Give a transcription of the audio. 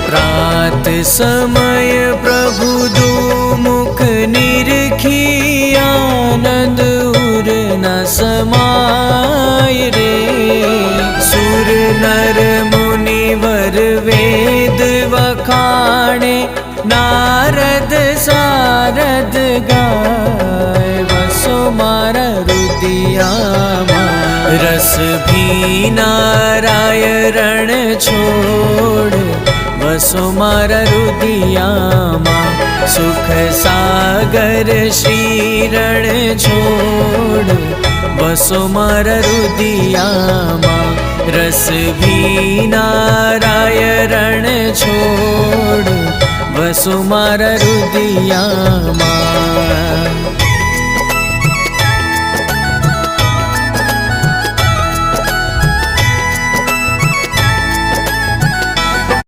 प्रात समय प्रभु दो मुख निरखी आनंद उर न समाय रे। सुर नर मुनिवर वेद वखाणे नारद सारद गाय। वसो मारा रुदियामा रस भी नारायण छोड़। वसो मारा रुदियामा सुख सागर श्रीरण छोड़। वसो मारा रुदियामा रस भी नारायण छोड़। वसो मारा रुदियामा।